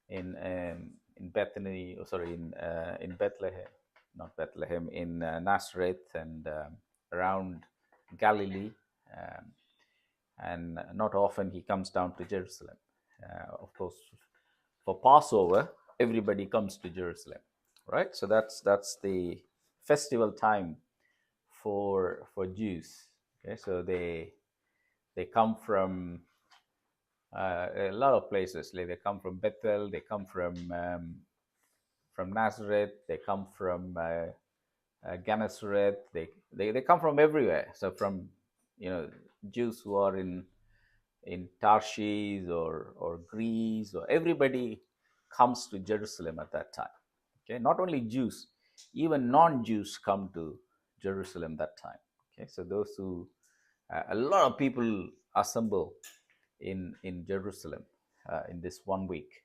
in Bethany, in Bethlehem, not Bethlehem, in Nazareth and around Galilee, um, and not often he comes down to Jerusalem. Of course, for Passover, everybody comes to Jerusalem, right? So that's the festival time for Jews. Okay, so they come from a lot of places. Like they come from Bethel, they come from Nazareth, they come from Gennesareth. They come from everywhere. So from Jews who are in Tarshish or Greece, or everybody comes to Jerusalem at that time. Okay, not only Jews, even non-Jews come to Jerusalem that time. Okay, so those who a lot of people assemble in Jerusalem in this 1 week,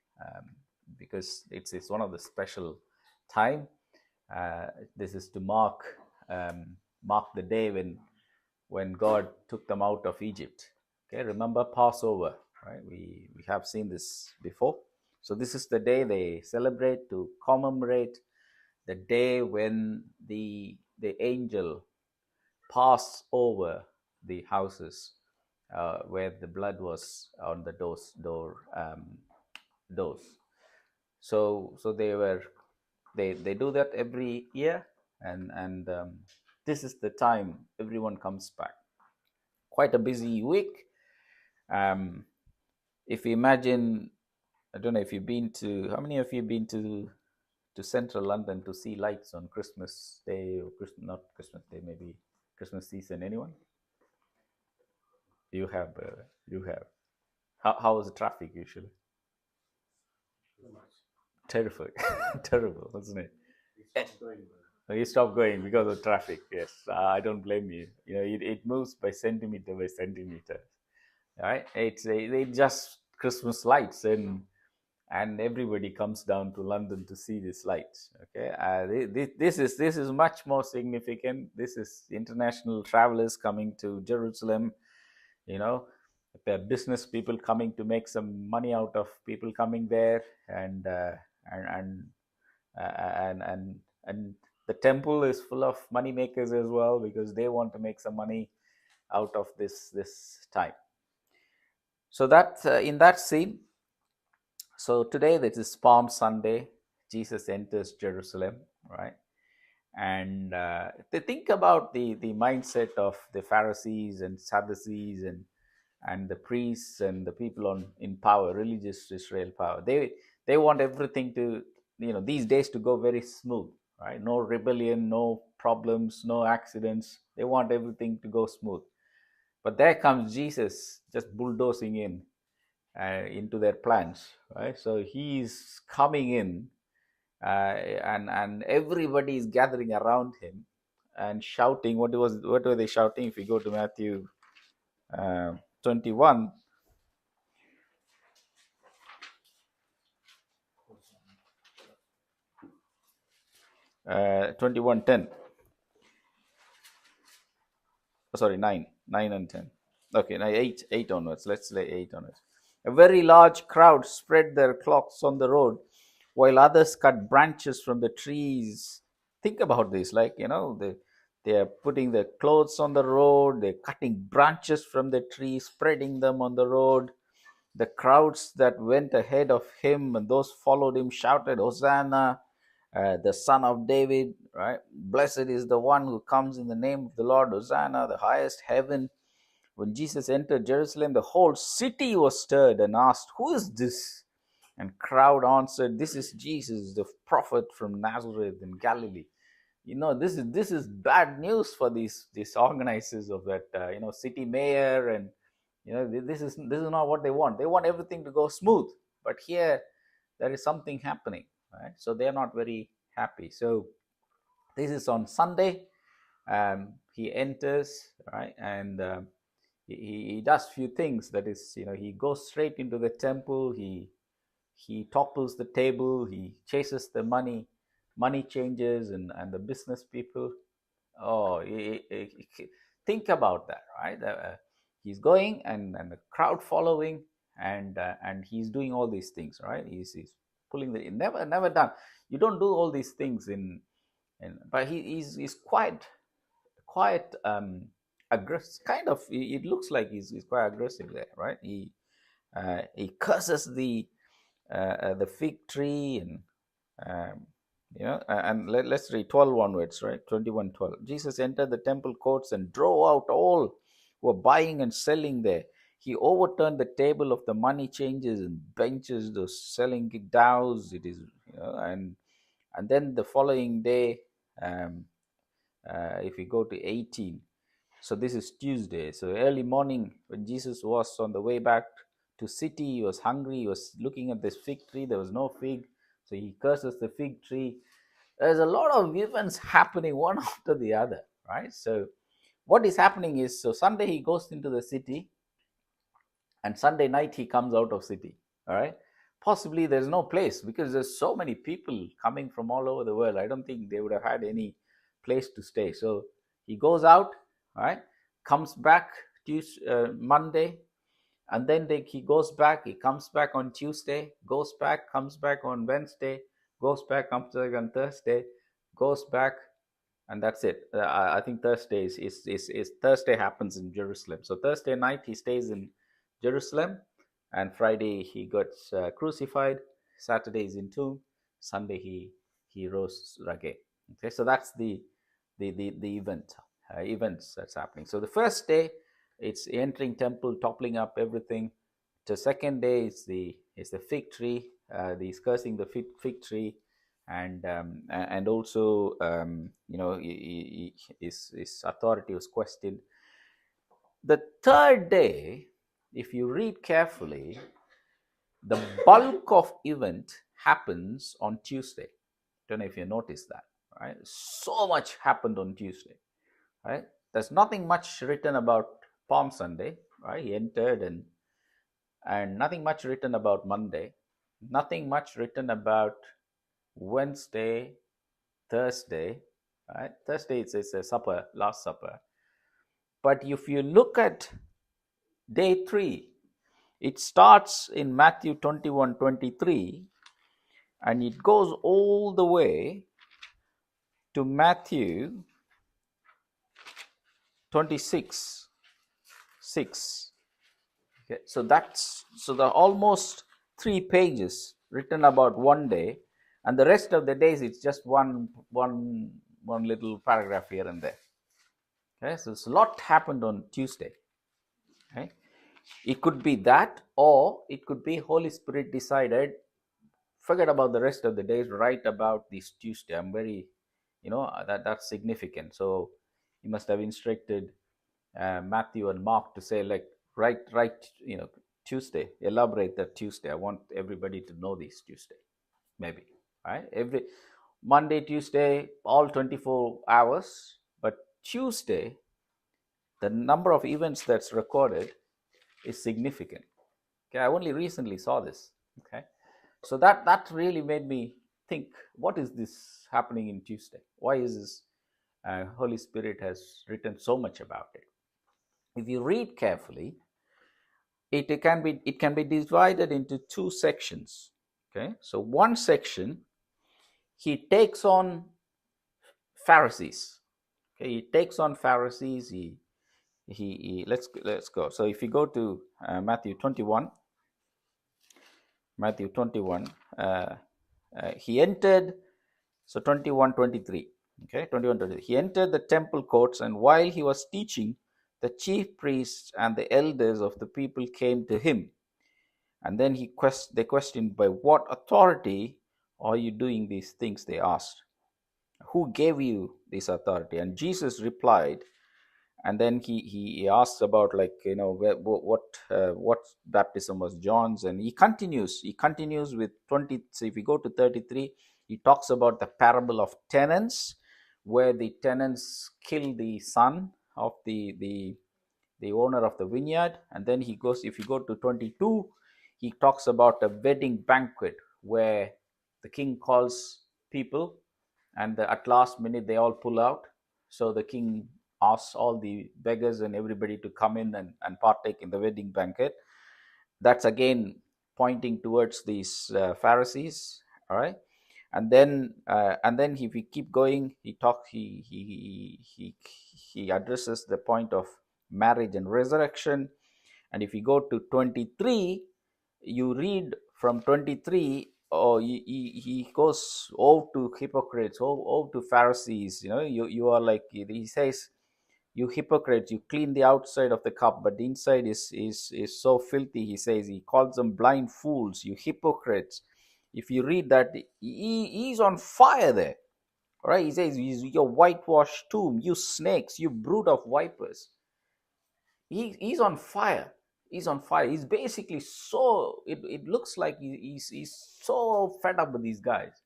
because it's one of the special time. This is to mark the day when God took them out of Egypt. Okay, remember Passover, right? We have seen this before. So this is the day they celebrate to commemorate the day when the angel passed over the houses where the blood was on the doors. So they do that every year, and this is the time everyone comes back. Quite a busy week. If you imagine, I don't know if you've been to, how many of you been to central London to see lights on Christmas Day, or not Christmas Day, maybe Christmas season? Anyone? You have. You have. How is the traffic usually? Terrible, terrible, wasn't it? You stop going because of traffic. Yes, I don't blame you. You know, it moves by centimeter by centimeter. Right? It's they just Christmas lights, and everybody comes down to London to see these lights. Okay, this is much more significant. This is international travelers coming to Jerusalem. You know, there are business people coming to make some money out of people coming there, and and and the temple is full of money makers as well, because they want to make some money out of this time. So that in that scene, so today this is Palm Sunday. Jesus enters Jerusalem, right? And they think about the mindset of the Pharisees and Sadducees and the priests and the people in power, religious Israel power. They want everything to, these days, to go very smooth, right? No rebellion, no problems, no accidents. They want everything to go smooth. But there comes Jesus, just bulldozing into their plans, right? So he's coming in, and everybody is gathering around him and shouting. What were they shouting? If you go to Matthew 21, 21:10. Sorry, 9 and 10. Okay, now 8 onwards. Let's say 8 onwards. A very large crowd spread their cloths on the road, while others cut branches from the trees. Think about this, like, they are putting their clothes on the road, they're cutting branches from the trees, spreading them on the road. The crowds that went ahead of him and those followed him shouted, Hosanna, the Son of David, right? Blessed is the one who comes in the name of the Lord, Hosanna, the highest heaven. When Jesus entered Jerusalem, the whole city was stirred and asked, Who is this? And crowd answered, This is Jesus, the prophet from Nazareth in Galilee. This is bad news for these organizers of that city mayor, and this is not what they want. They want everything to go smooth, but here there is something happening, right? So they are not very happy. So this is on Sunday. He enters, right, and he does few things. That is, he goes straight into the temple. He topples the table. He chases the money changers and the business people. Oh, think about that, right? He's going, and the crowd following, and he's doing all these things, right? He's pulling the never done. You don't do all these things but he's quite aggressive. Kind of, it looks like he's quite aggressive there, right? He curses the fig tree, and and let's read 12 onwards, right? 21:12. Jesus entered the temple courts and drove out all who were buying and selling there. He overturned the table of the money changers and benches, those selling dows. It is, and then the following day, um, if we go to 18, so this is Tuesday. So early morning, when Jesus was on the way back to city, he was hungry. He was looking at this fig tree. There was no fig, so he curses the fig tree. There's a lot of events happening one after the other, right? So what is happening is, so Sunday he goes into the city, and Sunday night he comes out of city. All right. Possibly there's no place because there's so many people coming from all over the world. I don't think they would have had any place to stay. So he goes out, all right, comes back Tuesday, Monday, and then he goes back. He comes back on Tuesday, goes back, comes back on Wednesday, goes back, comes back on Thursday, goes back, and that's it. I think Thursday is Thursday happens in Jerusalem. So Thursday night he stays in Jerusalem, and Friday he gets crucified. Saturday is in tomb. Sunday he rose again. Okay, so that's the events that's happening. So the first day it's entering temple, toppling up everything. The second day is the fig tree. He's cursing the fig tree, and also his authority was questioned. The third day, if you read carefully, the bulk of event happens on Tuesday. Don't know if you noticed that, right? So much happened on Tuesday, right? There's nothing much written about Palm Sunday, right? He entered, and nothing much written about Monday, nothing much written about Wednesday, Thursday, right? Thursday it's a supper, Last Supper. But if you look at day 3, it starts in Matthew 21:23, and it goes all the way to Matthew 26:6. Okay, so the almost 3 pages written about one day, and the rest of the days it's just one little paragraph here and there. Okay, so it's a lot happened on Tuesday. Okay, it could be that, or it could be Holy Spirit decided, forget about the rest of the days, write about this Tuesday. I'm very, that's significant. So he must have instructed Matthew and Mark to say, like, write, Tuesday, elaborate that Tuesday. I want everybody to know this Tuesday, maybe, right? Every Monday, Tuesday, all 24 hours, but Tuesday, the number of events that's recorded is significant. Okay, I only recently saw this. Okay, so that really made me think, what is this happening in Tuesday? Why is this? Holy Spirit has written so much about it. If you read carefully, it can be divided into 2 sections. Okay, so one section, he takes on Pharisees. Okay, he takes on Pharisees. He let's go. So if you go to Matthew 21, he entered. So 21:23. Okay, 21:23. He entered the temple courts, and while he was teaching, the chief priests and the elders of the people came to him. And then they questioned, by what authority are you doing these things? They asked. Who gave you this authority? And Jesus replied, and then he asks about, like, what baptism was John's, and he continues with 20. So if you go to 33, he talks about the parable of tenants, where the tenants kill the son of the owner of the vineyard. And then if you go to 22, he talks about a wedding banquet where the king calls people, and at last minute they all pull out. So the king asks all the beggars and everybody to come in and partake in the wedding banquet. That's again pointing towards these Pharisees. All right. And then if we keep going, he addresses the point of marriage and resurrection. And if you go to 23, you read from 23. Oh, he goes, oh, to hypocrites, oh, to Pharisees, you are like, he says, you hypocrites, you clean the outside of the cup, but the inside is so filthy. He says, he calls them blind fools, you hypocrites. If you read that, he's on fire there. All right, he says, your whitewashed tomb, you snakes, you brood of vipers. He's on fire. He's on fire. He's basically so, it looks like he's so fed up with these guys.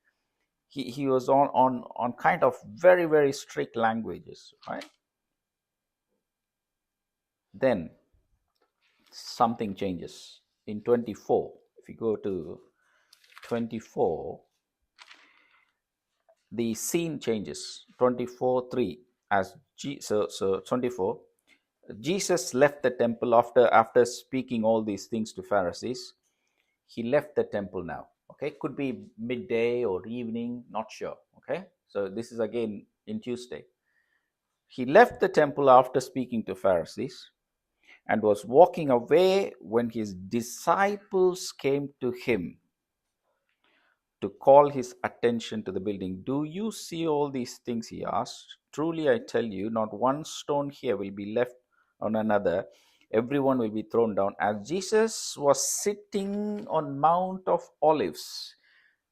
He was on kind of very, very strict languages, right? Then something changes in 24. If you go to 24, the scene changes. 24:3, as so 24, Jesus left the temple after speaking all these things to Pharisees. He left the temple now. Okay, could be midday or evening, not sure. Okay, so this is again in Tuesday. He left the temple after speaking to Pharisees and was walking away when his disciples came to him to call his attention to the building. Do you see all these things? He asked. Truly, I tell you, not one stone here will be left on another. Everyone will be thrown down. As Jesus was sitting on Mount of Olives,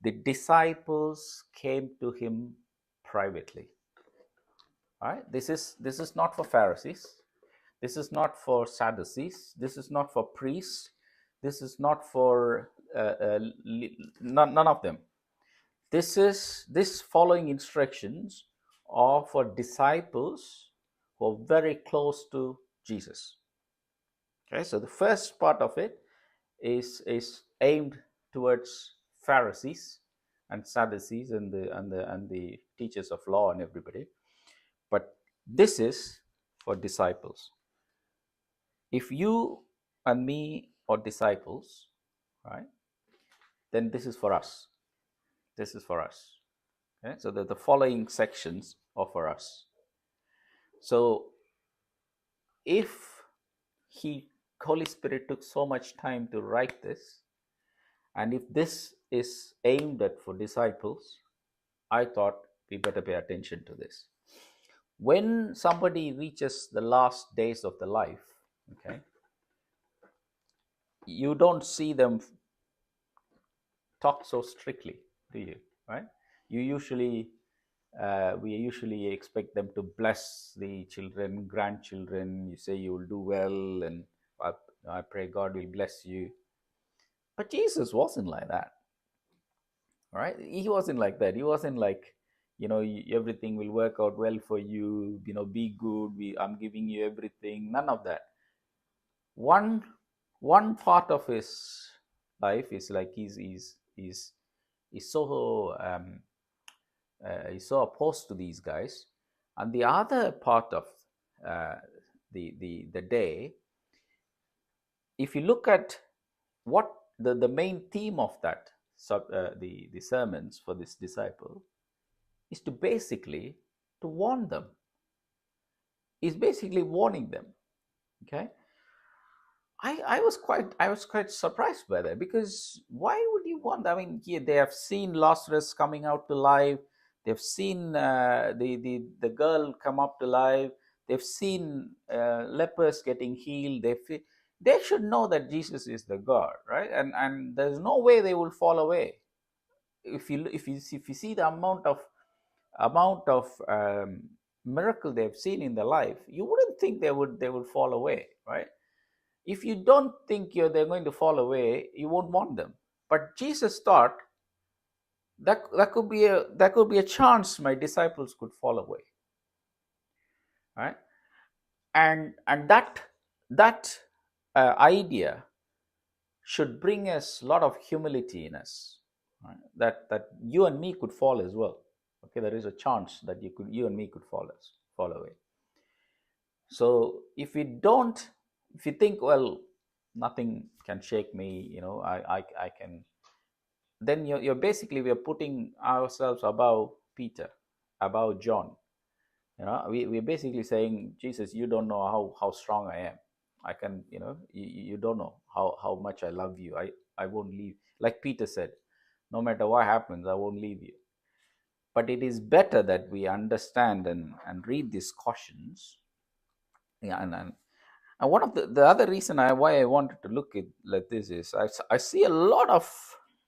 the disciples came to him privately. All right, this is not for Pharisees. This is not for Sadducees. This is not for priests. This is not for none of them. This following instructions are for disciples who are very close to Jesus. Okay, so the first part of it is aimed towards Pharisees and Sadducees and the teachers of law and everybody, but this is for disciples. If you and me are disciples, right, then this is for us. This is for us. Okay? So the following sections are for us. So if Holy Spirit took so much time to write this, and if this is aimed at for disciples, I thought we better pay attention to this. When somebody reaches the last days of the life, okay, you don't see them talk so strictly, do you? Right? We usually expect them to bless the children, grandchildren. You say you will do well, and I pray God will bless you. But Jesus wasn't like that, right? He wasn't like that. He wasn't like, everything will work out well for you. Be good. I'm giving you everything. None of that. One part of his life is like he's so he's so opposed to these guys, and the other part of the day, if you look at what the main theme of that the sermons for this disciple is to basically to warn them. He's basically warning them. Okay, I was quite surprised by that, because why would you want? I mean, they have seen Lazarus coming out to life. They've seen the girl come up to life. They've seen lepers getting healed. They should know that Jesus is the God, right? And there's no way they will fall away. If you see the amount of miracle they've seen in their life, you wouldn't think they would fall away, right? If you don't think they're going to fall away, you won't want them. But Jesus thought that could be a chance my disciples could fall away, right? And that idea should bring us a lot of humility in us, right? That you and me could fall as well. Okay, there is a chance that you and me could fall away. So if you think, well, nothing can shake me, I can then you're basically, we're putting ourselves above Peter, above John. We're basically saying, Jesus, you don't know how strong I am. I can, you don't know how much I love you. I won't leave. Like Peter said, no matter what happens, I won't leave you. But it is better that we understand and read these cautions. Yeah, and one of the other reason why I wanted to look at like this is I see a lot of,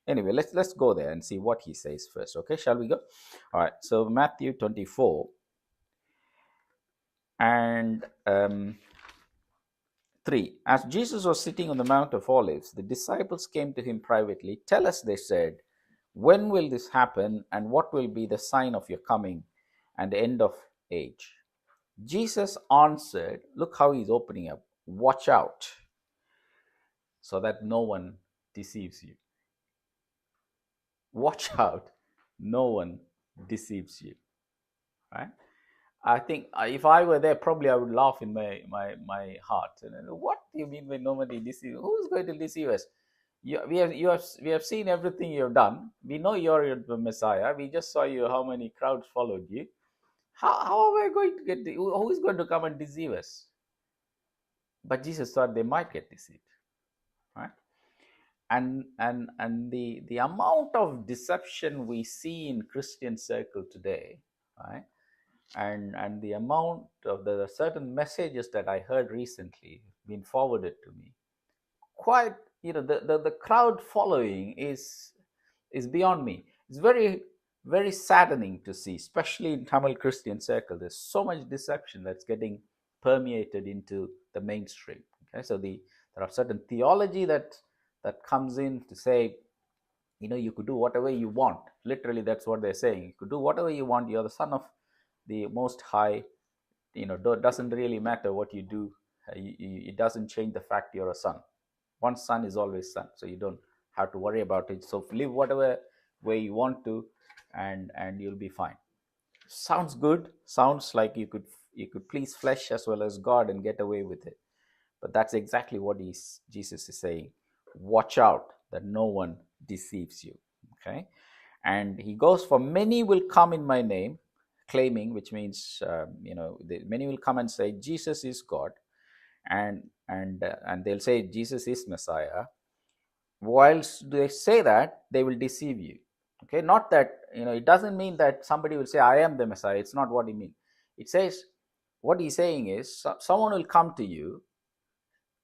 anyway, let's go there and see what he says first. Okay, shall we go? All right, so Matthew 24 and 3. As Jesus was sitting on the Mount of Olives, the disciples came to him privately. Tell us, they said, when will this happen, and what will be the sign of your coming and the end of age? Jesus answered, look how he's opening up, watch out so that no one deceives you. Watch out, no one deceives you. Right? I think if I were there, probably I would laugh in my heart. What do you mean by nobody deceives? Who's going to deceive us? We have seen everything you have done. We know you're the Messiah. We just saw you how many crowds followed you. How are we going to get? Who is going to come and deceive us? But Jesus thought they might get deceived, right? And the amount of deception we see in Christian circle today, right? And the amount of the certain messages that I heard recently been forwarded to me, quite, the crowd following is beyond me. It's very, very saddening to see, especially in Tamil Christian circle. There's so much deception that's getting permeated into the mainstream. Okay, so there are certain theology that comes in to say, you could do whatever you want. Literally, that's what they're saying. You could do whatever you want. You're the son of the Most High. Doesn't really matter what you do. It doesn't change the fact you're a son. One son is always son, so you don't have to worry about it. So live whatever way you want to, and you'll be fine. Sounds good. Sounds like you could please flesh as well as God and get away with it. But that's exactly what Jesus is saying. Watch out that no one deceives you. Okay, and he goes, for many will come in my name, claiming, which means many will come and say Jesus is God, and they'll say Jesus is Messiah. Whilst they say that, they will deceive you. Okay, not that, it doesn't mean that somebody will say I am the Messiah. It's not what he means. It says, what he's saying is, someone will come to you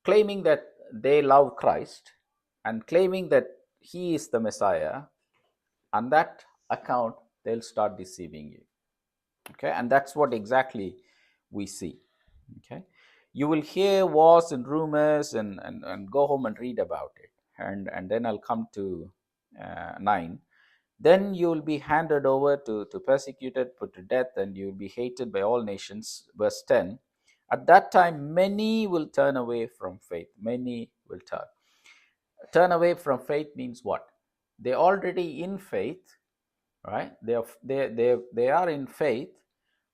claiming that they love Christ and claiming that he is the Messiah. On that account, they'll start deceiving you. Okay, and that's what exactly we see. Okay, you will hear wars and rumors, and go home and read about it. And then I'll come to 9. Then you will be handed over to persecuted, put to death, and you will be hated by all nations. Verse 10. At that time, many will turn away from faith. Many will turn away from faith. Means what? They're already in faith, right? They are in faith,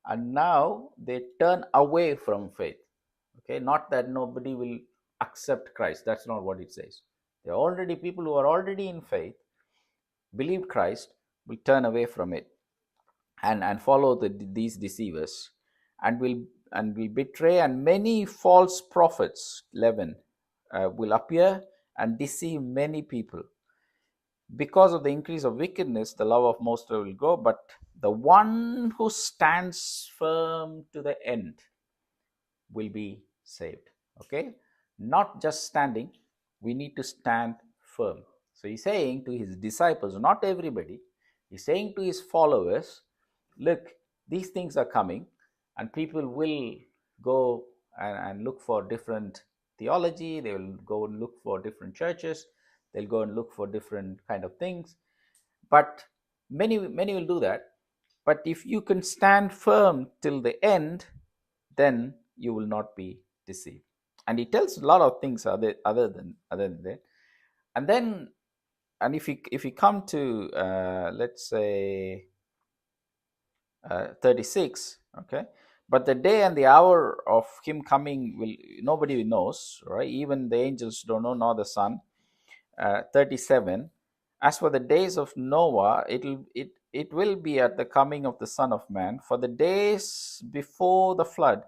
and now they turn away from faith. Okay, not that nobody will accept Christ. That's not what it says. There are already people who are already in faith, believe Christ, will turn away from it and follow these deceivers, and will betray, and many false prophets, 11, will appear and deceive many people. Because of the increase of wickedness, the love of most will go, but the one who stands firm to the end will be saved. Okay, not just standing, we need to stand firm. So he's saying to his disciples, not everybody, he's saying to his followers, look, these things are coming, and people will go and look for different theology. They will go and look for different churches. They'll go and look for different kind of things. But many will do that. But if you can stand firm till the end, then you will not be deceived. And he tells a lot of things other than that. And then, and if you come to let's say 36, okay, but the day and the hour of him coming nobody knows, right? Even the angels don't know, nor the Son. 37, As for the days of Noah, it will be at the coming of the Son of Man. For the days before the flood,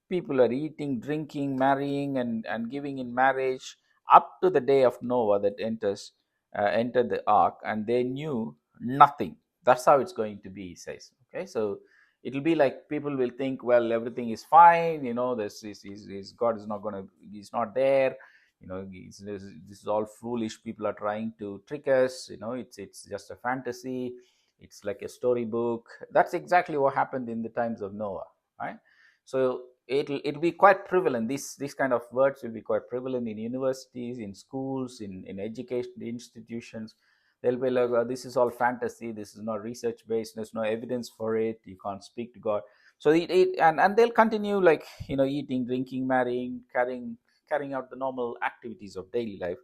people are eating, drinking, marrying, and giving in marriage up to the day of Noah that entered the ark, and they knew nothing. That's how it's going to be, he says. Okay, so it'll be like people will think, well, everything is fine. This God is not going to, he's not there. This is all foolish. People are trying to trick us. It's just a fantasy. It's like a storybook. That's exactly what happened in the times of Noah, right? So it'll be quite prevalent. These kind of words will be quite prevalent in universities, in schools, in education institutions. They'll be like, this is all fantasy. This is not research based. There's no evidence for it. You can't speak to God. So and they'll continue, like, eating, drinking, marrying, carrying out the normal activities of daily life.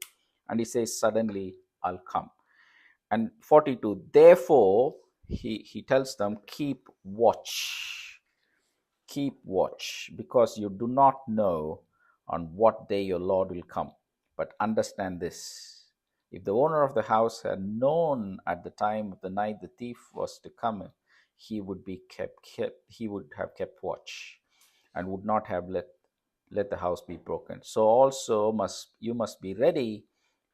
And he says, suddenly I'll come. And 42, therefore he tells them, keep watch, because you do not know on what day your Lord will come. But understand this: if the owner of the house had known at the time of the night the thief was to come, he would have kept watch, and would not have let the house be broken. So also you must be ready,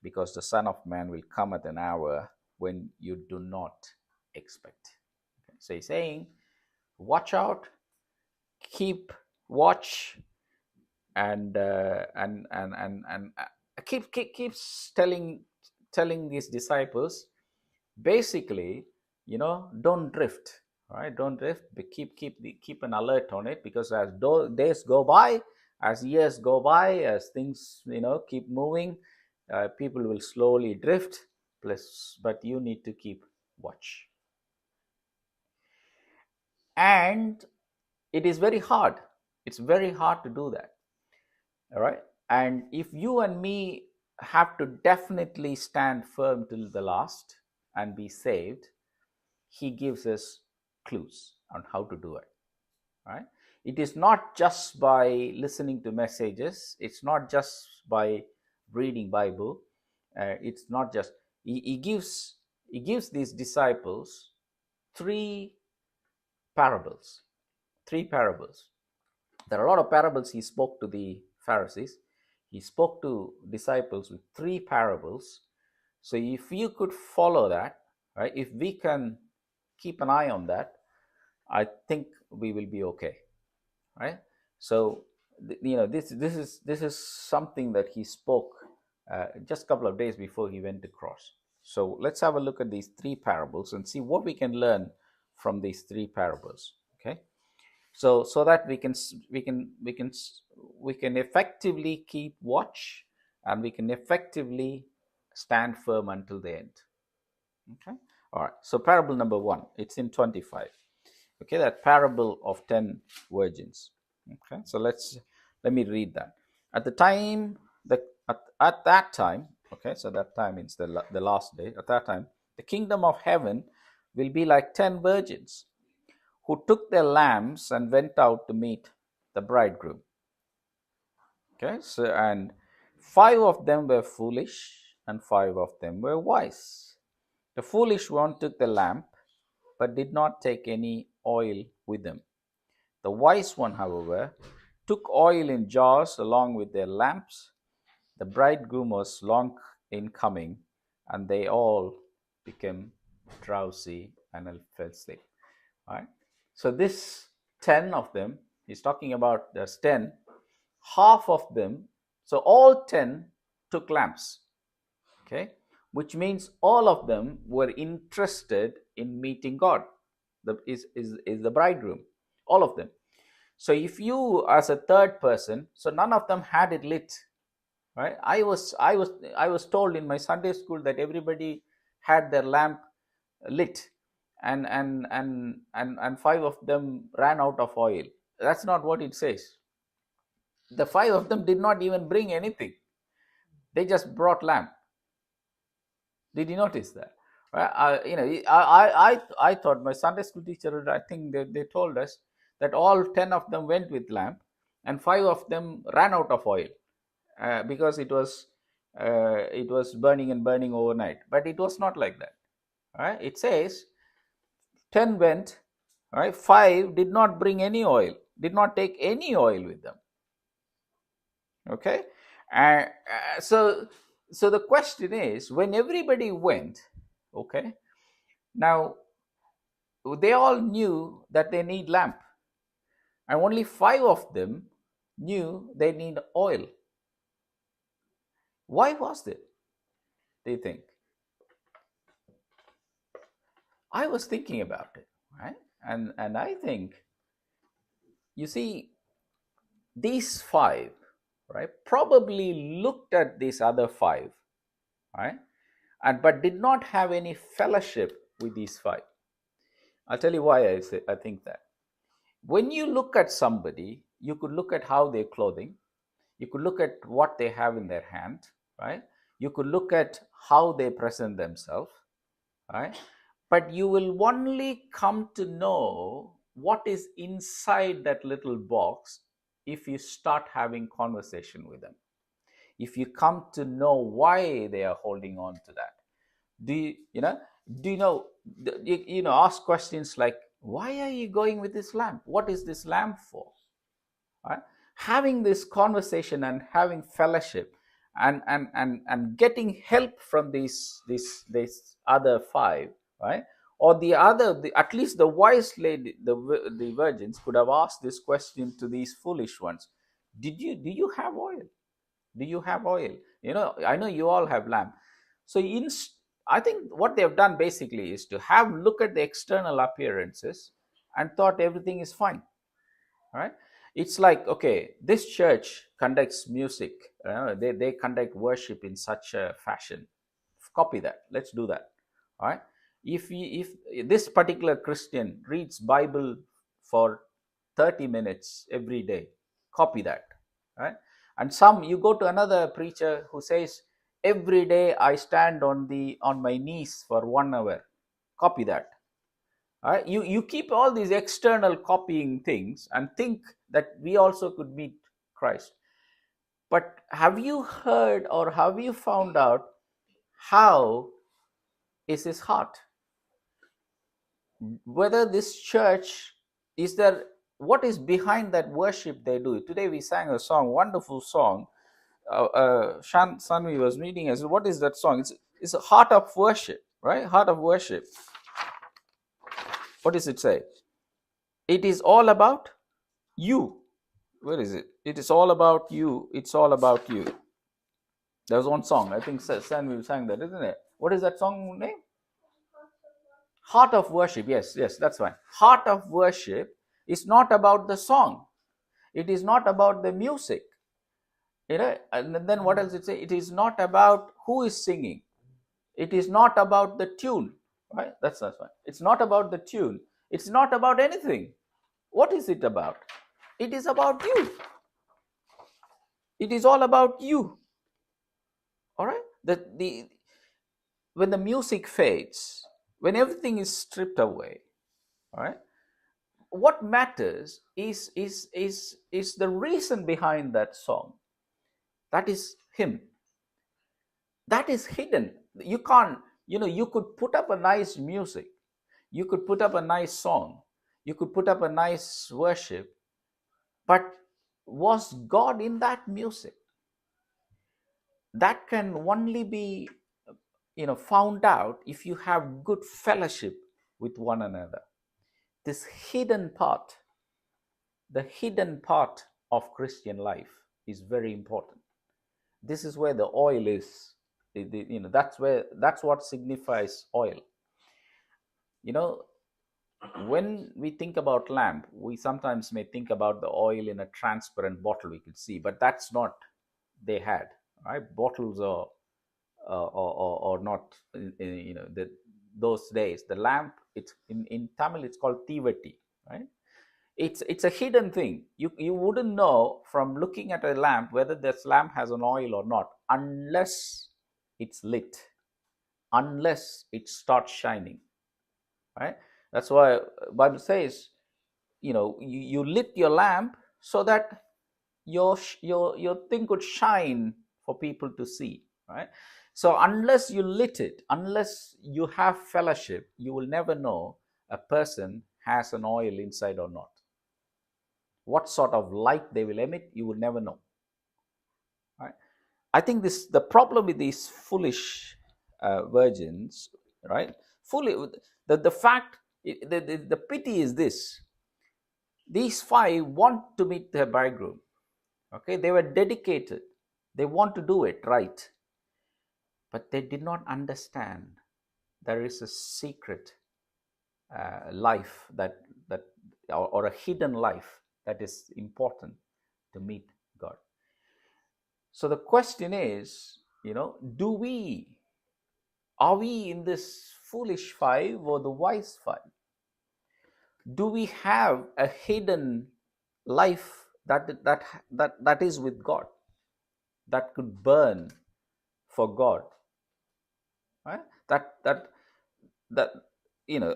because the Son of Man will come at an hour when you do not expect. Okay? So he's saying, watch out, keep watch, and keeps telling these disciples, basically, don't drift. All right, don't drift, but keep an alert on it, because as days go by, as years go by, as things keep moving, people will slowly drift. But you need to keep watch. And it is very hard. It's very hard to do that. All right. And if you and me have to definitely stand firm till the last and be saved, he gives us clues on how to do it. Right. It is not just by listening to messages. It's not just by reading Bible. It's not just, he gives these disciples three parables. Three parables. There are a lot of parables he spoke to the Pharisees. He spoke to disciples with three parables. So if you could follow that, right, if we can keep an eye on that, I think we will be okay, right? So this is something that he spoke just a couple of days before he went to cross. So let's have a look at these three parables and see what we can learn from these three parables. Okay. So that we can effectively keep watch, and we can effectively stand firm until the end. Okay. All right. So parable number 1, it's in 25. Okay, that parable of 10 virgins. Okay. So let me read that. At the time, at that time, okay, so that time means the last day. At that time, the kingdom of heaven will be like 10 virgins who took their lamps and went out to meet the bridegroom. Okay, so and 5 of them were foolish and 5 of them were wise. The foolish one took the lamp but did not take any oil with them. The wise one, however, took oil in jars along with their lamps. The bridegroom was long in coming, and they all became drowsy and fell asleep. All right. So this 10 of them, he's talking about there's 10, half of them, so all 10 took lamps. Okay, which means all of them were interested in meeting God. Is the bridegroom, all of them. So if you, as a third person, so none of them had it lit, right? I was told in my Sunday school that everybody had their lamp lit, and 5 of them ran out of oil. That's not what it says. The 5 of them did not even bring anything. They just brought lamp. Did you notice that? I thought, my Sunday school teacher, I think they told us that all 10 of them went with lamp, and 5 of them ran out of oil, because it was it was burning and burning overnight. But it was not like that. Right? It says 10 went, right? 5 did not bring any oil, did not take any oil with them. Okay, so the question is, when everybody went, okay, now they all knew that they need lamp, and only 5 of them knew they need oil. Why was that, do you think? I was thinking about it, right? And I think, you see, these 5, right, probably looked at these other 5, right, and but did not have any fellowship with these 5. I'll tell you why I think that. When you look at somebody, you could look at how they're clothing, you could look at what they have in their hand, right? You could look at how they present themselves, right? But you will only come to know what is inside that little box if you start having conversation with them. If you come to know why they are holding on to that. Do you, you know, do you know, ask questions like, why are you going with this lamp? What is this lamp for? Right? Having this conversation and having fellowship and getting help from these other 5, right? Or at least the wise lady, the virgins could have asked this question to these foolish ones. Do you have oil? Do you have oil? I know you all have lamp. So I think what they have done basically is to have look at the external appearances and thought everything is fine. Right? It's like, okay, this church conducts music. They conduct worship in such a fashion. Copy that. Let's do that. All right. If this particular Christian reads Bible for 30 minutes every day, copy that. Right. And you go to another preacher who says, every day I stand on my knees for 1 hour. Copy that. Right? You keep all these external copying things and think that we also could meet Christ. But have you heard or have you found out how is his heart? Whether this church is there, what is behind that worship they do? Today we sang a song, wonderful song. Sanvi was meeting us. What is that song? It's a heart of worship, right? Heart of worship. What does it say? It is all about you. Where is it? It is all about you. It's all about you. There was one song. I think Sanvi sang that, isn't it? What is that song name? Heart of worship. Yes, that's right. Heart of worship is not about the song. It is not about the music. And then what else it say? It is not about who is singing. It is not about the tune. Right? That's right. It's not about the tune. It's not about anything. What is it about? It is about you. It is all about you. All right? When the music fades, when everything is stripped away, all right, what matters is the reason behind that song. That is him. That is hidden. You can't, you could put up a nice music, you could put up a nice song, you could put up a nice worship, but was God in that music? That can only be found out if you have good fellowship with one another. This hidden part, the hidden part of Christian life is very important. This is where the oil is. That's what signifies oil. When we think about lamp, we sometimes may think about the oil in a transparent bottle we could see, but that's not they had. Right? Bottles are or not, those days. The lamp, it's in Tamil, it's called tivati, right? It's a hidden thing. You wouldn't know from looking at a lamp whether this lamp has an oil or not unless it's lit, unless it starts shining, right? That's why Bible says, you lit your lamp so that your thing could shine for people to see. right? So unless you lit it, unless you have fellowship, you will never know a person has an oil inside or not. What sort of light they will emit, you will never know, right? I think this the problem with these foolish virgins, right? Fully, the fact, the pity is this: these five want to meet their bridegroom. Okay, they were dedicated. They want to do it right, but they did not understand there is a secret life that or a hidden life that is important to meet God. So the question is, do we are we in this foolish five or the wise five? Do we have a hidden life that is with God, that could burn for God, right? That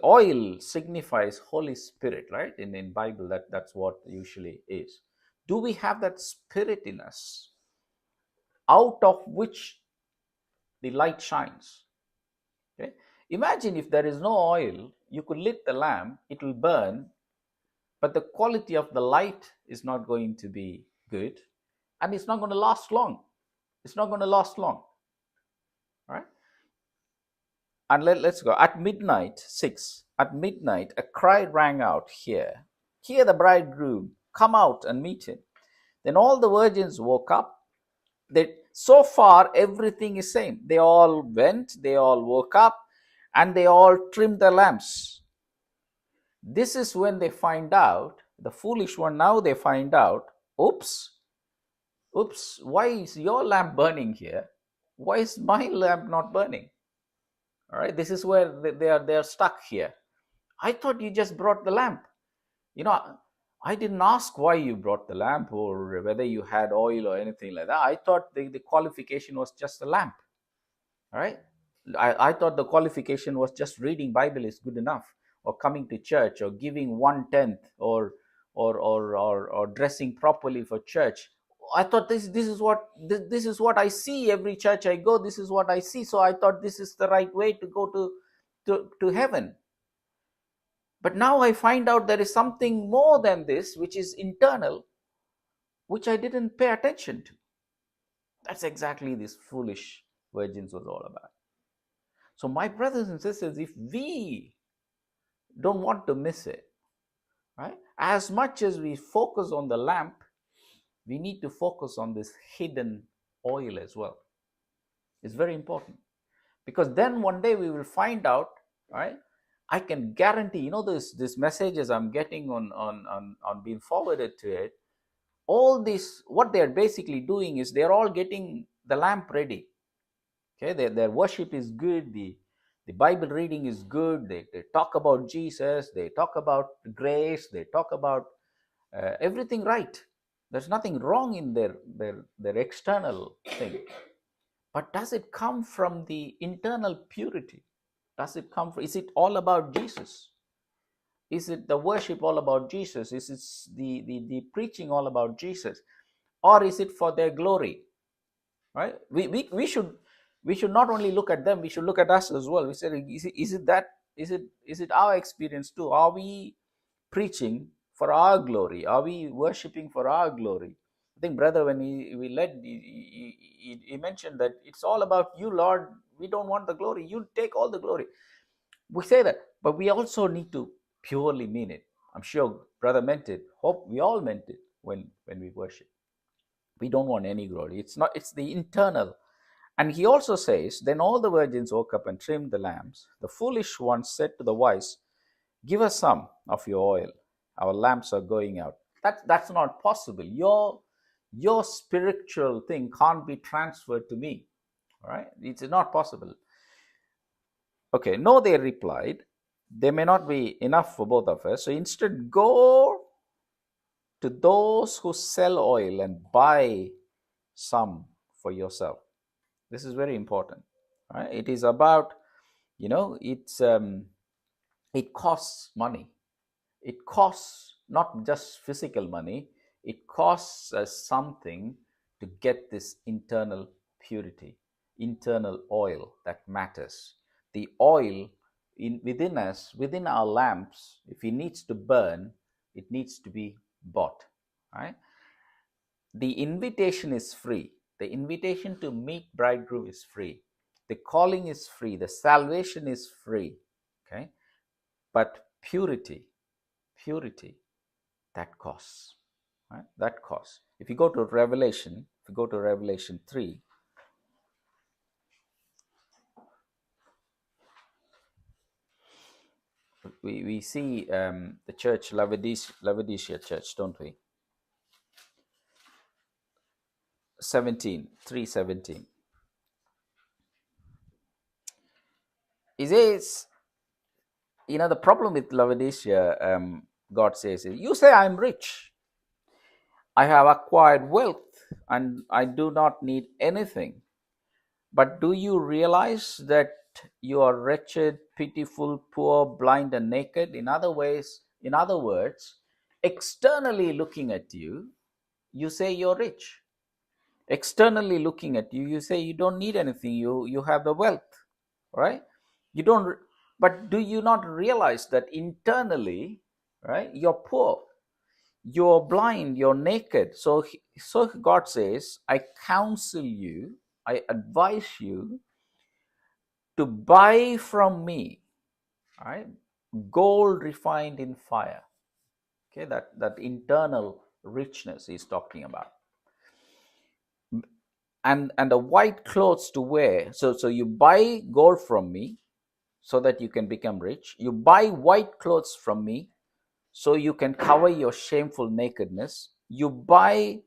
oil signifies Holy Spirit, right? In Bible, that's what usually is. Do we have that spirit in us, out of which the light shines? Okay, imagine if there is no oil, you could lit the lamp, it will burn, but the quality of the light is not going to be good, and it's not going to last long. It's not going to last long, right? And let's go. At midnight, 6, at midnight, a cry rang out, Hear the bridegroom, come out and meet him. Then all the virgins woke up. So far, everything is same. They all went, they all woke up, and they all trimmed their lamps. This is when they find out, the foolish one, now they find out, oops, why is your lamp burning here? Why is my lamp not burning? All right, this is where they are stuck here. I thought you just brought the lamp. I didn't ask why you brought the lamp or whether you had oil or anything like that. I thought the qualification was just the lamp. All right. I thought the qualification was just reading Bible is good enough, or coming to church, or giving 1/10, or dressing properly for church. I thought this is what I see every church I go. This is what I see. So I thought this is the right way to go to heaven. But now I find out there is something more than this, which is internal, which I didn't pay attention to. That's exactly this foolish virgins was all about. So my brothers and sisters, if we don't want to miss it, right? As much as we focus on the lamp, we need to focus on this hidden oil as well. It's very important, because then one day we will find out, right? I can guarantee, this messages I'm getting on being forwarded to it. All this, what they're basically doing is they're all getting the lamp ready. Okay, their worship is good, the Bible reading is good, they talk about Jesus, they talk about grace, they talk about everything right. There's nothing wrong in their external thing. But does it come from the internal purity? Does it come from, is it all about Jesus? Is it the worship all about Jesus? Is it the preaching all about Jesus? Or is it for their glory? Right? We should not only look at them, we should look at us as well. We said, is it our experience too? Are we preaching for our glory? Are we worshiping for our glory? I think brother, when we led, he mentioned that it's all about you, Lord. We don't want the glory. You take all the glory. We say that, but we also need to purely mean it. I'm sure brother meant it. Hope we all meant it when we worship. We don't want any glory. It's the internal. And he also says, then all the virgins woke up and trimmed the lamps. The foolish ones said to the wise, give us some of your oil. Our lamps are going out. That's not possible. Your spiritual thing can't be transferred to me. All right? It's not possible. Okay, no, they replied. There may not be enough for both of us. So instead, go to those who sell oil and buy some for yourself. This is very important. Right? It is about, it costs money. It costs not just physical money, it costs us something to get this internal purity. internal oil that matters. The oil within us, within our lamps, if it needs to burn, it needs to be bought. Right? The invitation is free. The invitation to meet bridegroom is free. The calling is free. The salvation is free. Okay? But purity, that costs. Right? That costs. If you go to Revelation 3, we see the church, Laodicea church, don't we? 3:17. He says, the problem with Laodicea, God says, you say I'm rich, I have acquired wealth, and I do not need anything. But do you realize that you are wretched, pitiful, poor, blind, and naked? In other words, externally looking at you, you say you're rich. Externally looking at you, you say you don't need anything. You have the wealth, right? You don't. But do you not realize that internally, right? You're poor, you're blind, you're naked. So God says, I counsel you, I advise you to buy from me, right? Gold refined in fire. Okay, that internal richness he's talking about. And the white clothes to wear. So you buy gold from me so that you can become rich. You buy white clothes from me so you can cover your shameful nakedness. You buy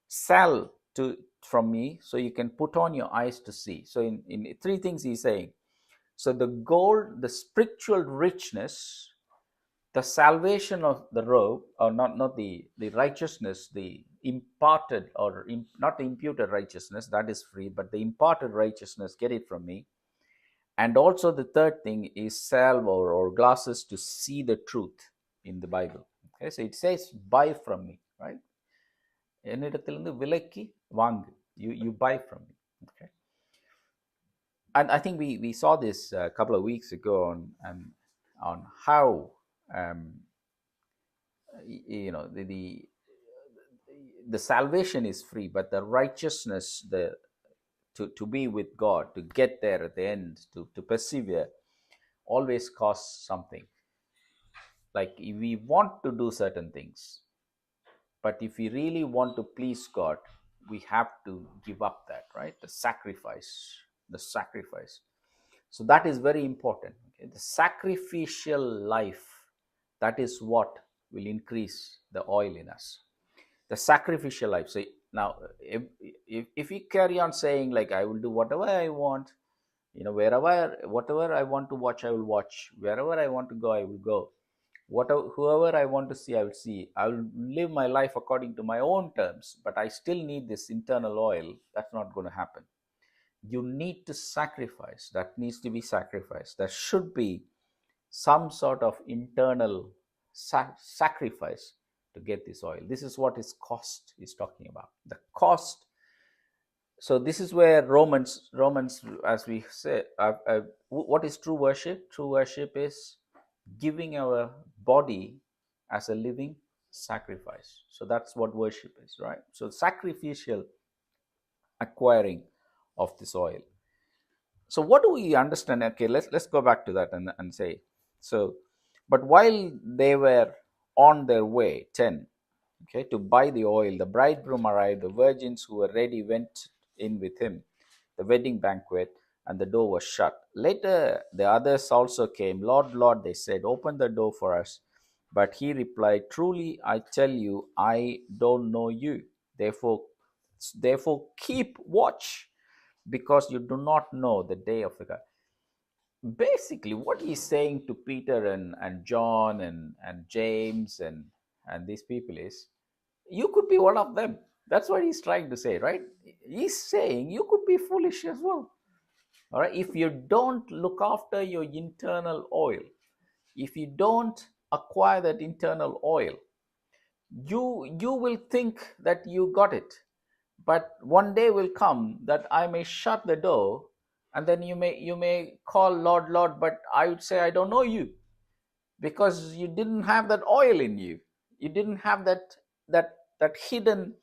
salve from me so you can put on your eyes to see. So in three things he's saying. So the gold, the spiritual richness, the salvation of the robe, or not the righteousness, the imparted, or not the imputed righteousness, that is free, but the imparted righteousness, get it from me. And also the third thing is salve, or glasses to see the truth in the Bible. Okay, so it says buy from me, right? என்னிடத்திலிருந்து விலக்கி வாங்கு. You buy from me. Okay. And I think we saw this a couple of weeks ago on how the salvation is free, but the righteousness, to be with God, to get there at the end, to persevere, always costs something. Like we want to do certain things, but if we really want to please God, we have to give up that, right? The sacrifice. So that is very important. Okay? The sacrificial life, that is what will increase the oil in us. The sacrificial life. So now, if we carry on saying like, I will do whatever I want, whatever I want to watch, I will watch. Wherever I want to go, I will go. Whoever I want to see, I will see. I will live my life according to my own terms, but I still need this internal oil. That's not going to happen. You need to sacrifice. That needs to be sacrificed. There should be some sort of internal sacrifice to get this oil. This is what his cost is talking about. The cost. So this is where Romans, as we say, what is true worship? True worship is giving our body as a living sacrifice. So that's what worship is, right? So sacrificial acquiring of this oil. So what do we understand? Okay, let's go back to that and say, so, but while they were on their way, 10, okay, to buy the oil, the bridegroom arrived. The virgins who were ready went in with him, the wedding banquet, and the door was shut. Later the others also came. Lord, Lord, they said, open the door for us. But he replied, truly I tell you, I don't know you. Therefore keep watch, because you do not know the day of the God. Basically what he's saying to Peter and John and James and these people is, you could be one of them. That's what he's trying to say, right? He's saying you could be foolish as well. All right, if you don't look after your internal oil, if you don't acquire that internal oil, you will think that you got it, but one day will come that I may shut the door, and then you may call, Lord, Lord, but I would say, I don't know you, because you didn't have that oil in you. You didn't have that hidden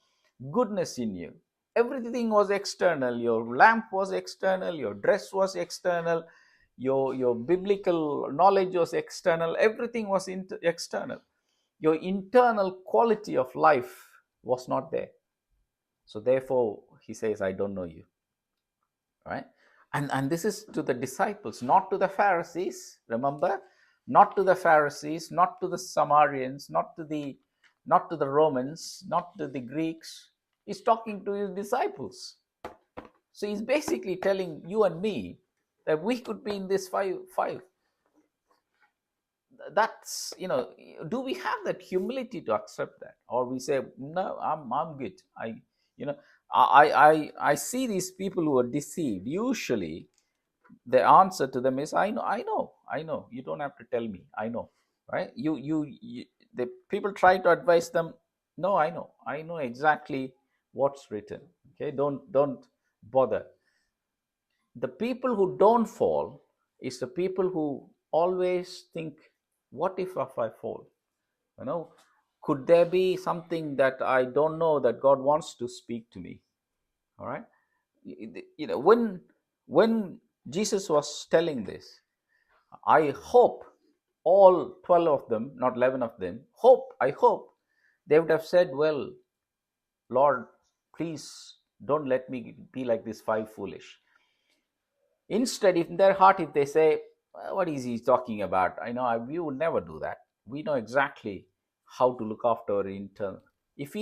goodness in you. Everything was external. Your lamp was external, your dress was external, your biblical knowledge was external, everything was external. Your internal quality of life was not there. So therefore he says, I don't know you. Right? And this is to the disciples, not to the Pharisees. Remember, not to the Pharisees, not to the Samaritans, not to the Romans, not to the Greeks. He's talking to his disciples. So he's basically telling you and me that we could be in this five. That's, do we have that humility to accept that, or we say, no, I'm good. You know I see these people who are deceived. Usually the answer to them is, I know, you don't have to tell me, I know. Right? The people try to advise them. No, I know exactly what's written. Okay, don't bother. The people who don't fall is the people who always think, what if I fall? you know could there be something that I don't know that God wants to speak to me? All right. When Jesus was telling this, I hope all 12 of them, not 11 of them, I hope they would have said, well, Lord, please don't let me be like this five foolish. Instead, in their heart, if they say, what is he talking about? We would never do that. We know exactly how to look after our internal. If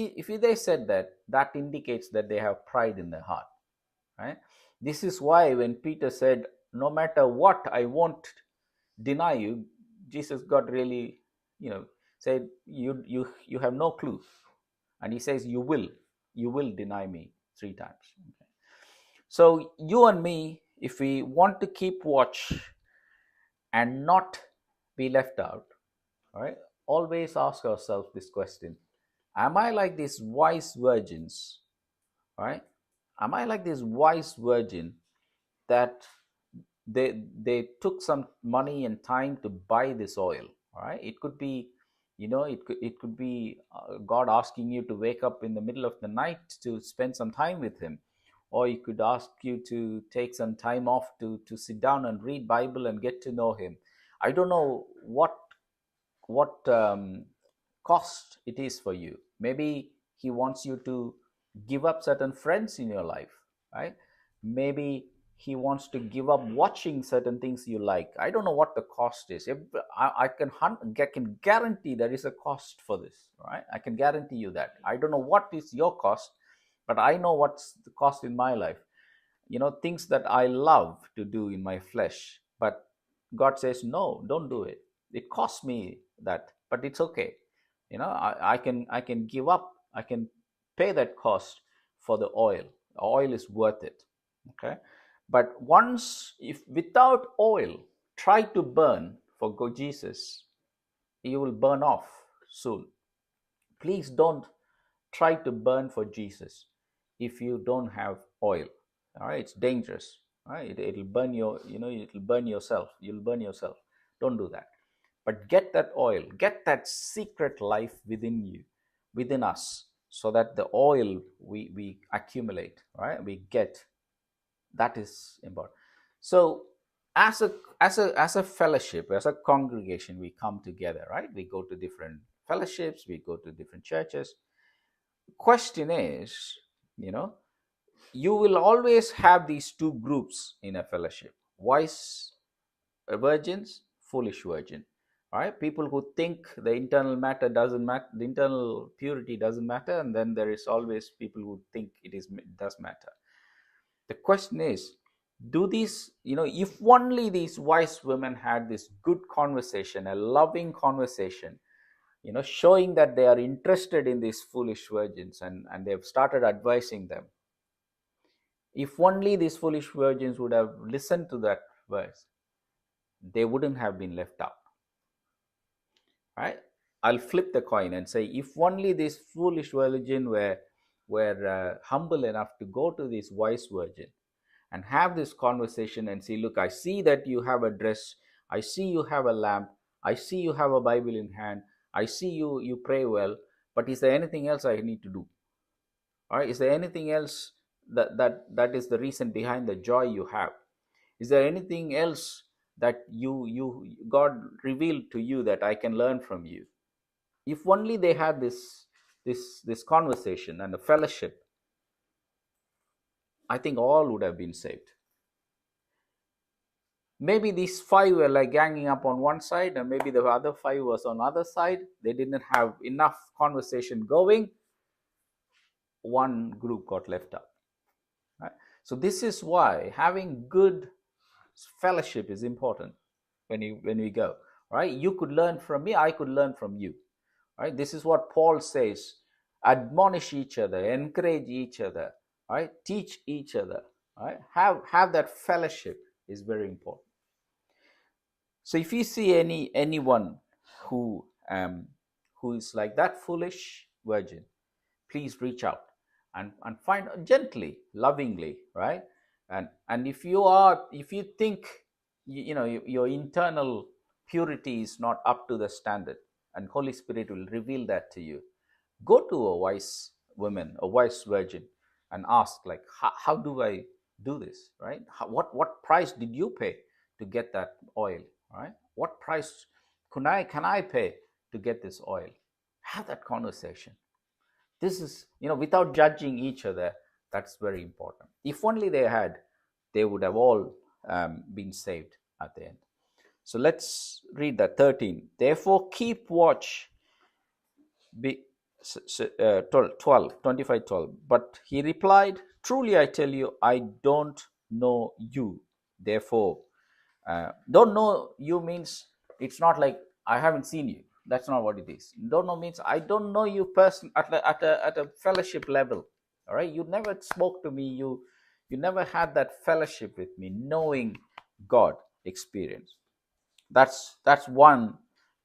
they said that, that indicates that they have pride in their heart. Right? This is why when Peter said, no matter what, I won't deny you, Jesus got really, said, you have no clue. And he says, you will deny me 3 times. Okay. So you and me, if we want to keep watch and not be left out, all right, always ask ourselves this question: am I like these wise virgins? Right? Am I like this wise virgin that they took some money and time to buy this oil? All right, it could be, it could be God asking you to wake up in the middle of the night to spend some time with him, or he could ask you to take some time off to sit down and read Bible and get to know him. I don't know what cost it is for you. Maybe he wants you to give up certain friends in your life. Right? Maybe he wants to give up watching certain things you like. I don't know what the cost is. I can guarantee there is a cost for this. Right? I can guarantee you that. I don't know what is your cost, but I know what's the cost in my life. Things that I love to do in my flesh, but God says, no, don't do it. It costs me that, but it's okay. I can give up. I can pay that cost for the oil. Oil is worth it. Okay. But once, if without oil, try to burn for Jesus, you will burn off soon. Please don't try to burn for Jesus if you don't have oil. All right, it's dangerous. All right, it'll burn it'll burn yourself. You'll burn yourself. Don't do that. But get that oil, get that secret life within you, within us, so that the oil we accumulate, right? We get. That is important. So as a fellowship, as a congregation, we come together, right? We go to different fellowships, we go to different churches. Question is, you know you will always have these two groups in a fellowship: wise virgins, foolish virgin. All right, people who think the internal matter doesn't matter, the internal purity doesn't matter, and then there is always people who think it does matter. The question is, do these, if only these wise women had this good conversation, a loving conversation, showing that they are interested in these foolish virgins, and they've started advising them. If only these foolish virgins would have listened to that verse, they wouldn't have been left out. Right? I'll flip the coin and say, if only these foolish virgins were humble enough to go to this wise virgin and have this conversation and say, look, I see that you have a dress, I see you have a lamp, I see you have a Bible in hand, I see you pray well, but is there anything else I need to do? All right, is there anything else that is the reason behind the joy you have? Is there anything else that you God revealed to you that I can learn from you? If only they had this conversation and a fellowship, I think all would have been saved. Maybe these five were like ganging up on one side, and maybe the other five was on the other side. They didn't have enough conversation going. One group got left out. Right? So this is why having good fellowship is important when we go. Right? You could learn from me, I could learn from you. Right? This is what Paul says: admonish each other, encourage each other, right? Teach each other. Right? Have that fellowship is very important. So if you see anyone who is like that foolish virgin, please reach out and find gently, lovingly, right? And if you think your internal purity is not up to the standard, and Holy Spirit will reveal that to you, go to a wise woman, a wise virgin, and ask, like, how do I do this, right? What price did you pay to get that oil, right? What price can I pay to get this oil? Have that conversation. This is, without judging each other. That's very important. If only they would have all been saved at the end. So let's read that 13. Therefore, keep watch. 25:12. But he replied, truly I tell you, I don't know you. Therefore, don't know you means it's not like I haven't seen you. That's not what it is. Don't know means I don't know you at a fellowship level. All right, you never spoke to me. You never had that fellowship with me, knowing God experience. That's one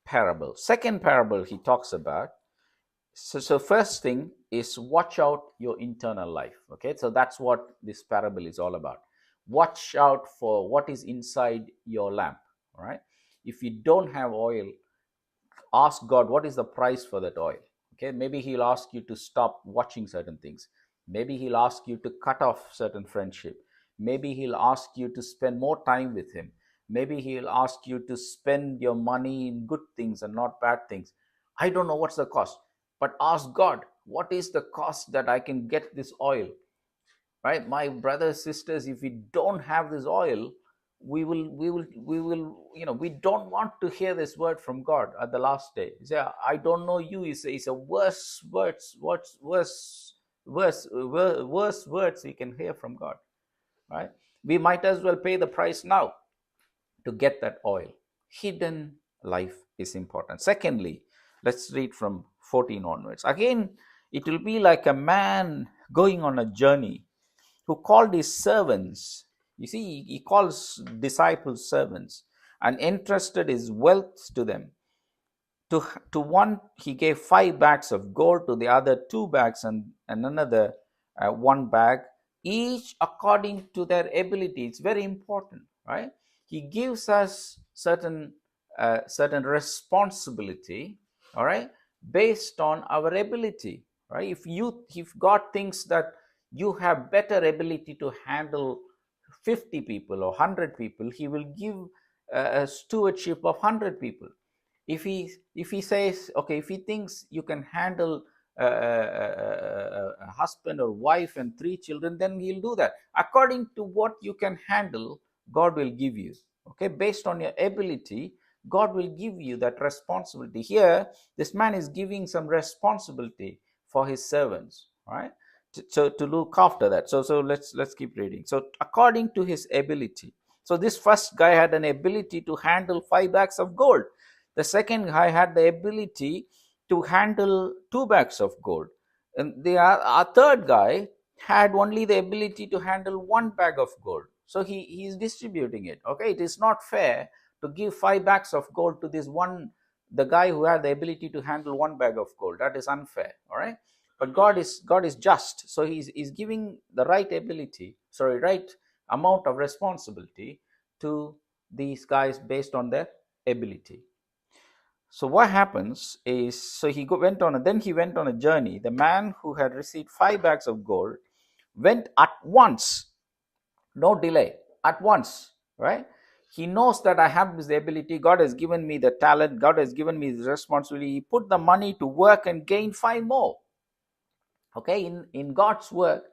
parable. Second parable he talks about. So first thing is watch out your internal life. Okay, so that's what this parable is all about. Watch out for what is inside your lamp. All right, if you don't have oil, ask God what is the price for that oil. Okay, maybe he'll ask you to stop watching certain things. Maybe he'll ask you to cut off certain friendship. Maybe he'll ask you to spend more time with him. Maybe he'll ask you to spend your money in good things and not bad things. I don't know what's the cost, but ask God, what is the cost that I can get this oil? Right, my brothers, sisters, if we don't have this oil, we we don't want to hear this word from God at the last day. Say, I don't know you is a worse words, worse words we can hear from God. Right, we might as well pay the price now to get that oil. Hidden life is important. Secondly, let's read from 14 onwards. Again, it will be like a man going on a journey who called his servants. You see, he calls disciples servants and entrusted his wealth to them. To one, he gave 5 bags of gold, to the other 2 bags, and another 1 bag, each according to their ability. It's very important, right? He gives us certain responsibility, all right, based on our ability, right? If God thinks that you have better ability to handle 50 people or 100 people, he will give a stewardship of 100 people. If he says, okay, if he thinks you can handle a husband or wife and 3 children, then he'll do that. According to what you can handle, God will give you. Okay, based on your ability, God will give you that responsibility. Here, this man is giving some responsibility for his servants, right? To look after that. So let's keep reading. So according to his ability. So this first guy had an ability to handle 5 bags of gold. The second guy had the ability to handle 2 bags of gold. And our third guy had only the ability to handle 1 bag of gold. So he is distributing it. Okay, it is not fair to give 5 bags of gold to the guy who had the ability to handle 1 bag of gold. That is unfair. All right. But God is just, so he's giving the right ability, sorry, right amount of responsibility to these guys based on their ability. So what happens is, so went on, and then he went on a journey. The man who had received 5 bags of gold went at once, no delay, at once, right? He knows that I have this ability. God has given me the talent. God has given me this responsibility. He put the money to work and gain 5 more. Okay, in God's work,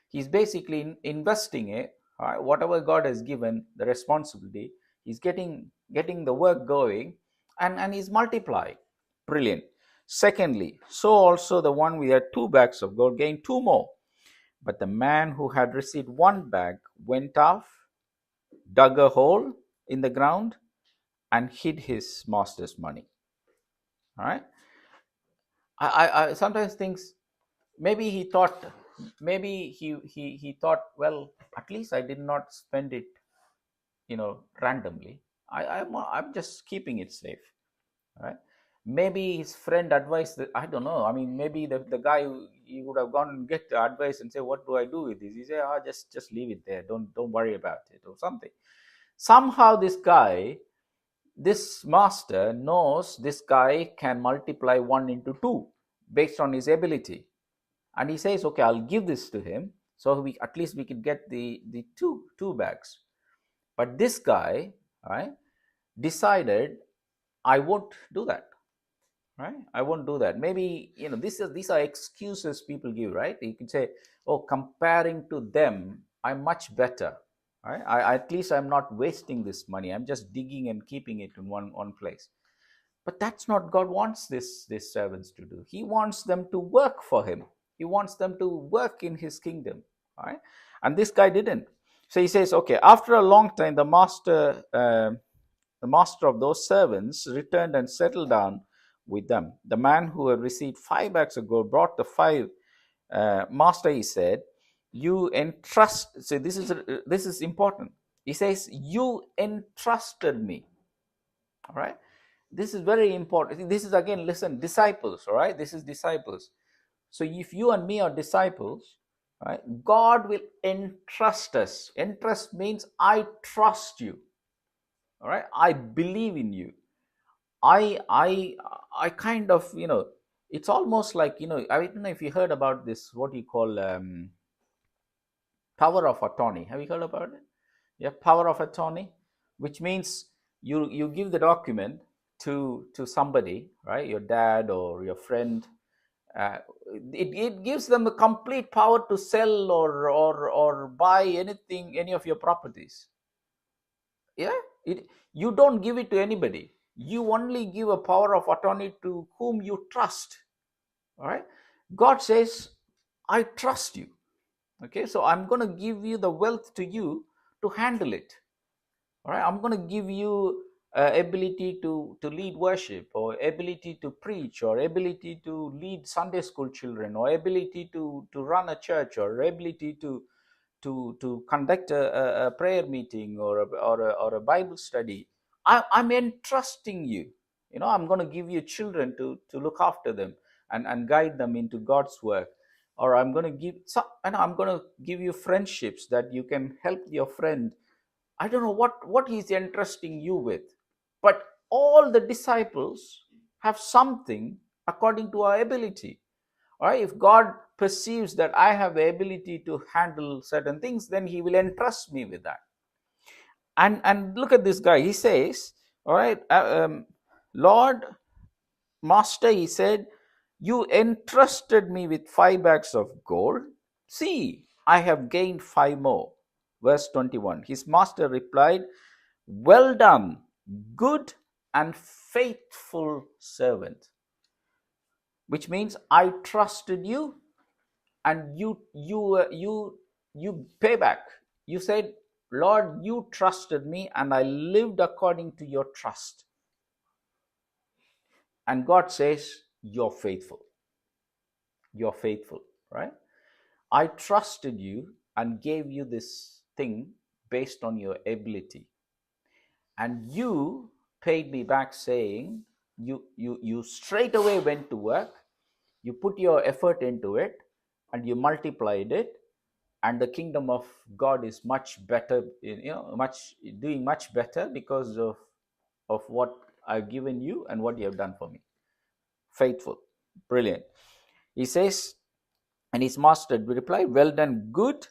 he's basically investing it. All right, whatever God has given the responsibility, he's getting the work going, and he's multiplying. Brilliant. Secondly, so also the one with had 2 bags of gold gained 2 more. But the man who had received 1 bag went off, dug a hole in the ground, and hid his master's money. All right. I sometimes think maybe he thought, maybe he thought, well, at least I did not spend it, randomly. I'm just keeping it safe, right? Maybe his friend advised that, I don't know. I mean, maybe the guy, he would have gone and get the advice and say, what do I do with this? He say, just leave it there, don't worry about it, or something. Somehow this master knows this guy can multiply 1 into 2 based on his ability, and he says, okay, I'll give this to him, so we at least we could get the two bags. But this guy, right, decided, I won't do that, right? I won't do that. Maybe, these are excuses people give, right? You can say, oh, comparing to them, I'm much better, right? At least I'm not wasting this money. I'm just digging and keeping it in one place. But that's not God wants these servants to do. He wants them to work for him. He wants them to work in his kingdom, right? And this guy didn't. So he says, okay, after a long time, the master of those servants returned and settled down with them. The man who had received 5 bags of gold brought the 5. Master, he said, you entrust. So this is important. He says, you entrusted me. All right. This is very important. This is, again, listen, disciples. All right. This is disciples. So if you and me are disciples, right, God will entrust us. Entrust means I trust you. All right. I believe in you. I kind of, it's almost like, I don't know if you heard about this, what you call power of attorney. Have you heard about it? Yeah, power of attorney, which means you give the document to somebody, right? Your dad or your friend. Uh, it gives them the complete power to sell or buy anything, any of your properties. Yeah, you don't give it to anybody. You only give a power of attorney to whom you trust. All right. God says, I trust you. Okay, so I'm going to give you the wealth to you to handle it. All right, I'm going to give you ability to lead worship, or ability to preach, or ability to lead Sunday school children, or ability to run a church, or ability to conduct a prayer meeting, or a Bible study. I'm entrusting you. I'm going to give you children to look after them and guide them into God's work. Or I'm going to I'm going to give you friendships that you can help your friend. I don't know what he's entrusting you with, but all the disciples have something according to our ability. All right, if God perceives that I have the ability to handle certain things, then he will entrust me with that. And look at this guy. He says, all right, Lord, Master, he said, you entrusted me with 5 bags of gold. See, I have gained 5 more. Verse 21. His master replied, well done, good and faithful servant. Which means I trusted you, and you pay back. You said, Lord, you trusted me, and I lived according to your trust. And God says, you're faithful. You're faithful, right? I trusted you and gave you this thing based on your ability, and you paid me back, saying, you straight away went to work. You put your effort into it and you multiplied it, and the kingdom of God is much better, much doing much better because of what I've given you and what you have done for me. Faithful. Brilliant. He says, and his master replied, well done, good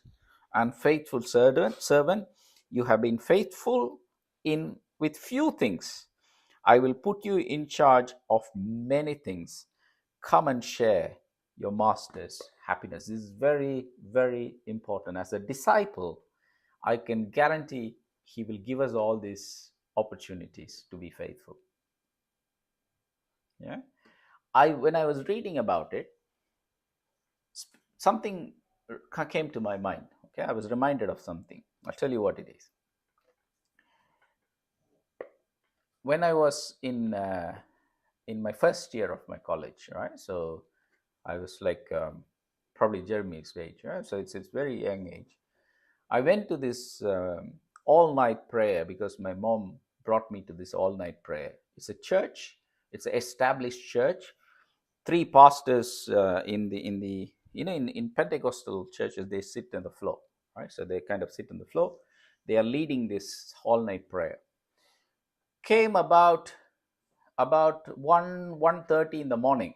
and faithful servant. You have been faithful in with few things. I will put you in charge of many things. Come and share your master's happiness. This is very, very important. As a disciple, I can guarantee he will give us all these opportunities to be faithful. Yeah. When I was reading about it, something came to my mind. Okay, I was reminded of something. I'll tell you what it is. When I was in my first year of my college, right? So I was like probably Jeremy's age, right? So it's very young age. I went to this all night prayer because my mom brought me to this all night prayer. It's a church. It's an established church. Three pastors in in Pentecostal churches, they sit on the floor, right? So they kind of sit on the floor. They are leading this all night prayer. Came about 1:30 in the morning,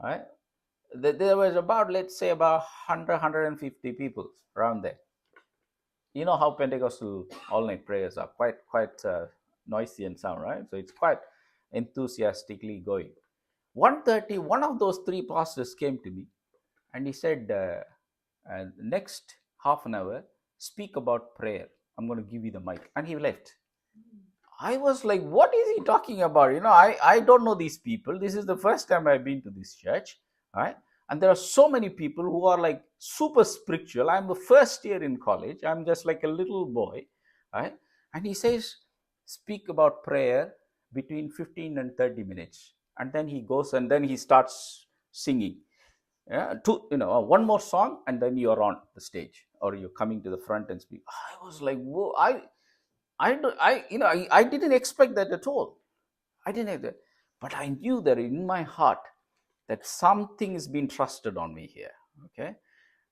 right? There was about, let's say, about 150 people around there. You know how Pentecostal all night prayers are quite noisy and sound, right? So it's quite enthusiastically going. 1:30, one of those three pastors came to me and he said, next half an hour, speak about prayer. I'm going to give you the mic. And he left. I was like, what is he talking about? I don't know these people. This is the first time I've been to this church, right? And there are so many people who are like super spiritual. I'm the first year in college. I'm just like a little boy, right? And he says, speak about prayer between 15 and 30 minutes. And then he goes and then he starts singing. Yeah, one more song, and then you're on the stage or you're coming to the front and speak. I was like, whoa, I didn't expect that at all. I didn't have that, but I knew that in my heart that something is being trusted on me here. Okay,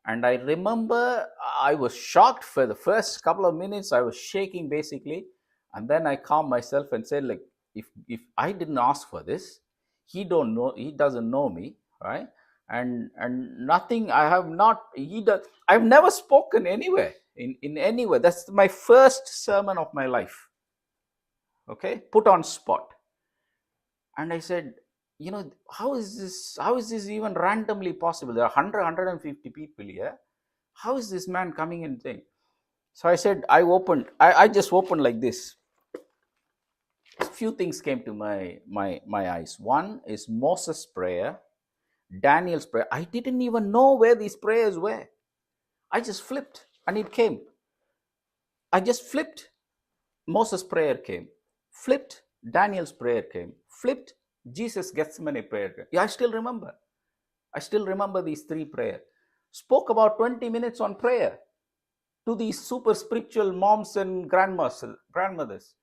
and I remember I was shocked for the first couple of minutes. I was shaking basically, and then I calmed myself and said, like, if I didn't ask for this, he doesn't know me, right? And nothing. I have not. He does. I've never spoken anywhere in anywhere. That's my first sermon of my life. Okay, put on spot. And I said, how is this even randomly possible? There are 150 people here. How is this man coming and saying? So I said, I just opened like this. A few things came to my eyes. One is Moses' prayer, Daniel's prayer. I didn't even know where these prayers were. I just flipped and it came. I just flipped. Moses' prayer came. Flipped. Daniel's prayer came. Flipped. Jesus' Gethsemane prayer came. Yeah, I still remember these three prayers. Spoke about 20 minutes on prayer to these super spiritual moms and grandmothers.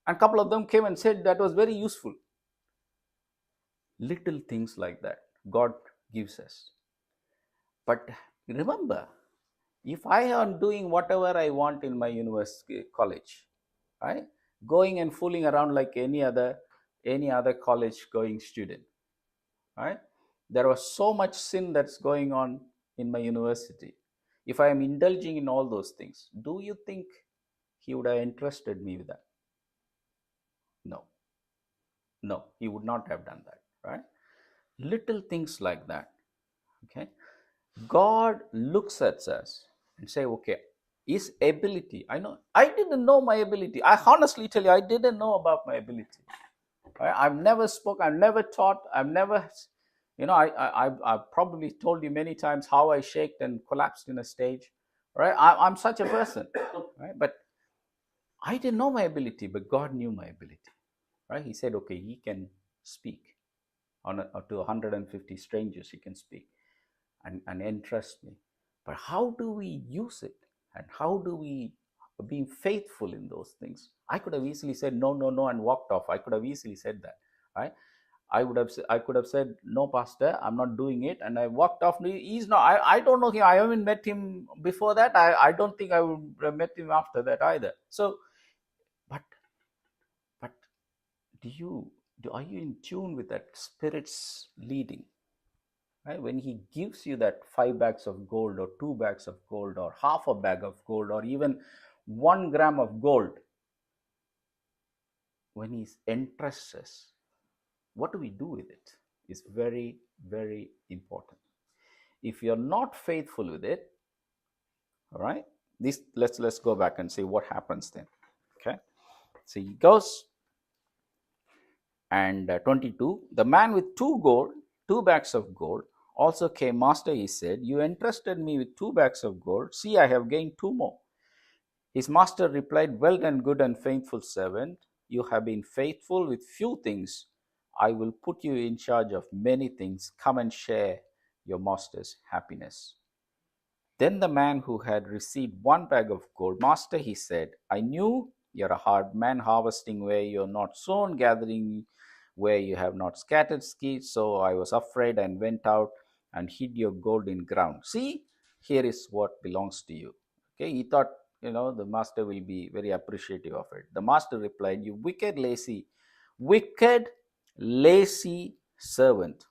And a couple of them came and said that was very useful. Little things like that God gives us. But remember, if I am doing whatever I want in my university college, right, going and fooling around like any other college going student, right, there was so much sin that's going on in my university. If I am indulging in all those things, do you think he would have entrusted me with that? No, he would not have done that, right? Little things like that. Okay, God looks at us and say, okay, his ability. I didn't know my ability. I honestly tell you, I didn't know about my ability. Right? I've never spoke. I've never taught. I've never, I've probably told you many times how I shaked and collapsed in a stage. Right? I'm such a person. Right? But I didn't know my ability, but God knew my ability. Right? He said, okay, he can speak to 150 strangers. He can speak and entrust me. But how do we use it? And how do we be faithful in those things? I could have easily said no, and walked off. I could have easily said that, right? I could have said, no, Pastor, I'm not doing it, and I walked off. He's not. I don't know him. I haven't met him before that. I don't think I would have met him after that either. So, but but do you are you in tune with that Spirit's leading? Right? When He gives you that 5 bags of gold, or 2 bags of gold, or half a bag of gold, or even 1 gram of gold, when He entrusts us, what do we do with it? Is very, very important. If you're not faithful with it, all right, this let's go back and see what happens then. Okay, so he goes, and 22, the man with 2 bags of gold also came. Master, he said, you entrusted me with 2 bags of gold. See, I have gained 2 more. His master replied, well done, good and faithful servant. You have been faithful with few things. I will put you in charge of many things. Come and share your master's happiness. Then the man who had received 1 bag of gold, Master, he said, I knew you're a hard man, harvesting where you're not sown, gathering where you have not scattered seed. So I was afraid and went out and hid your gold in ground. See, here is what belongs to you. Okay, he thought, the master will be very appreciative of it. The master replied, you wicked, lazy servant.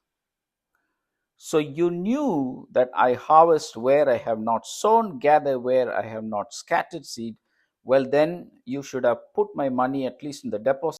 So you knew that I harvest where I have not sown, gather where I have not scattered seed. Well, then you should have put my money at least in the deposit